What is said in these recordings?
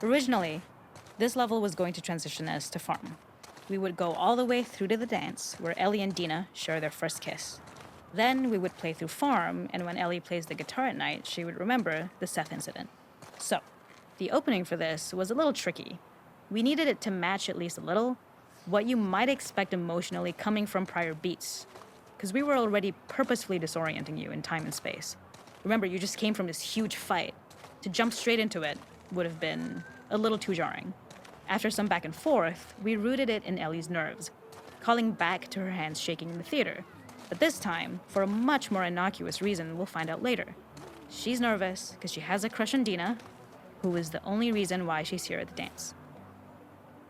Originally, this level was going to transition us to farm. We would go all the way through to the dance, where Ellie and Dina share their first kiss. Then we would play through farm, and when Ellie plays the guitar at night, she would remember the Seth incident. So, the opening for this was a little tricky. We needed it to match at least a little what you might expect emotionally coming from prior beats, because we were already purposefully disorienting you in time and space. Remember, you just came from this huge fight. To jump straight into it would have been a little too jarring. After some back and forth, we rooted it in Ellie's nerves, calling back to her hands shaking in the theater. But this time, for a much more innocuous reason we'll find out later. She's nervous because she has a crush on Dina, who is the only reason why she's here at the dance.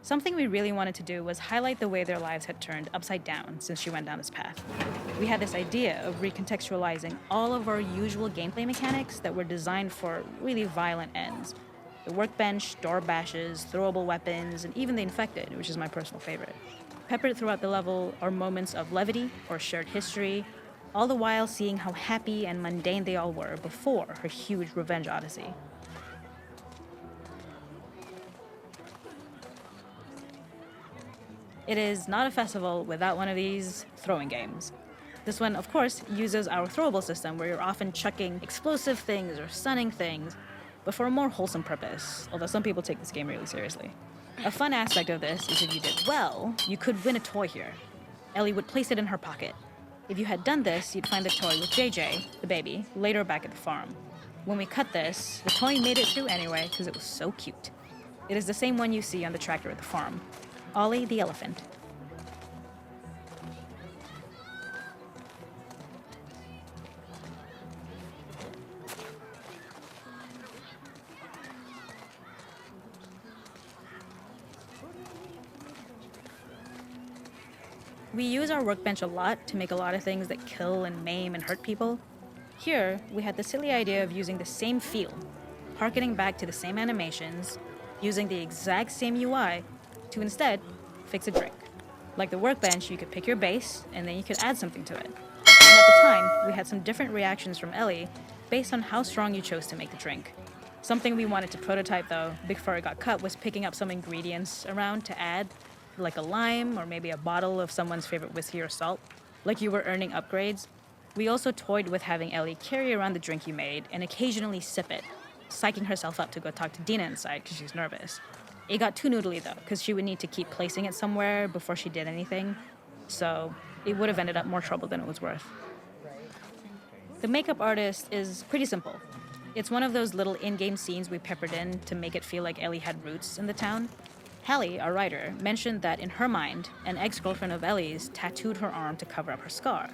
Something we really wanted to do was highlight the way their lives had turned upside down since she went down this path. We had this idea of recontextualizing all of our usual gameplay mechanics that were designed for really violent ends. The workbench, door bashes, throwable weapons, and even the infected, which is my personal favorite. Peppered throughout the level are moments of levity or shared history, all the while seeing how happy and mundane they all were before her huge revenge odyssey. It is not a festival without one of these throwing games. This one, of course, uses our throwable system where you're often chucking explosive things or stunning things, but for a more wholesome purpose, although some people take this game really seriously. A fun aspect of this is if you did well, you could win a toy here. Ellie would place it in her pocket. If you had done this, you'd find the toy with JJ, the baby, later back at the farm. When we cut this, the toy made it through anyway because it was so cute. It is the same one you see on the tractor at the farm. Ollie the elephant. We use our workbench a lot to make a lot of things that kill and maim and hurt people. Here, we had the silly idea of using the same feel, harkening back to the same animations, using the exact same UI, to instead fix a drink. Like the workbench, you could pick your base, and then you could add something to it. And at the time, we had some different reactions from Ellie based on how strong you chose to make the drink. Something we wanted to prototype though, before it got cut, was picking up some ingredients around to add, like a lime or maybe a bottle of someone's favorite whiskey or salt. Like you were earning upgrades. We also toyed with having Ellie carry around the drink you made and occasionally sip it, psyching herself up to go talk to Dina inside because she's nervous. It got too noodly though, because she would need to keep placing it somewhere before she did anything, so it would have ended up more trouble than it was worth. The makeup artist is pretty simple. It's one of those little in-game scenes we peppered in to make it feel like Ellie had roots in the town. Hallie, our writer, mentioned that in her mind, an ex-girlfriend of Ellie's tattooed her arm to cover up her scar.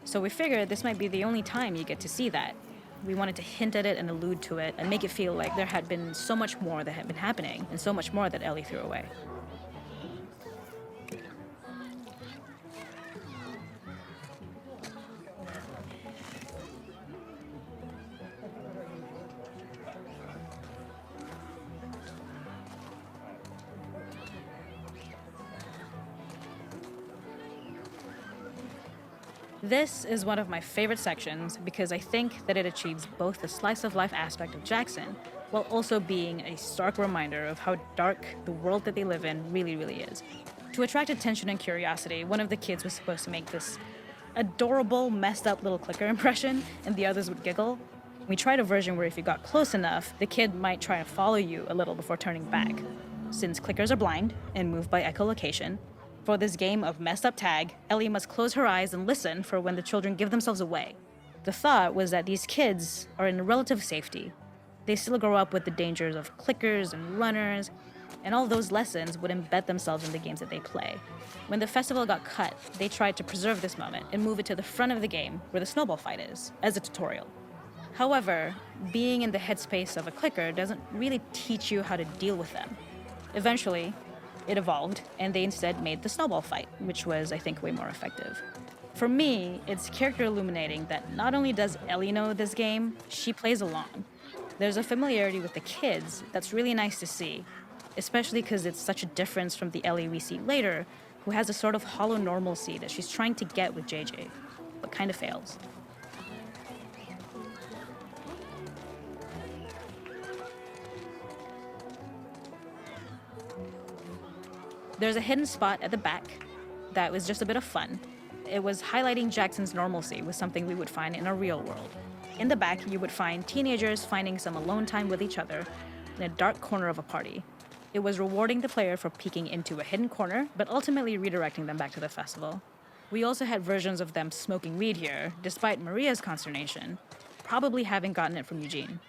So we figured this might be the only time you get to see that. We wanted to hint at it and allude to it and make it feel like there had been so much more that had been happening and so much more that Ellie threw away. This is one of my favorite sections because I think that it achieves both the slice-of-life aspect of Jackson while also being a stark reminder of how dark the world that they live in really, really is. To attract attention and curiosity, one of the kids was supposed to make this adorable, messed up little clicker impression, and the others would giggle. We tried a version where if you got close enough, the kid might try to follow you a little before turning back. Since clickers are blind and move by echolocation, for this game of messed up tag, Ellie must close her eyes and listen for when the children give themselves away. The thought was that these kids are in relative safety. They still grow up with the dangers of clickers and runners, and all those lessons would embed themselves in the games that they play. When the festival got cut, they tried to preserve this moment and move it to the front of the game where the snowball fight is, as a tutorial. However, being in the headspace of a clicker doesn't really teach you how to deal with them. Eventually, it evolved, and they instead made the snowball fight, which was, I think, way more effective. For me, it's character illuminating that not only does Ellie know this game, she plays along. There's a familiarity with the kids that's really nice to see, especially because it's such a difference from the Ellie we see later, who has a sort of hollow normalcy that she's trying to get with JJ, but kind of fails. There's a hidden spot at the back that was just a bit of fun. It was highlighting Jackson's normalcy with something we would find in a real world. In the back, you would find teenagers finding some alone time with each other in a dark corner of a party. It was rewarding the player for peeking into a hidden corner, but ultimately redirecting them back to the festival. We also had versions of them smoking weed here, despite Maria's consternation, probably having gotten it from Eugene.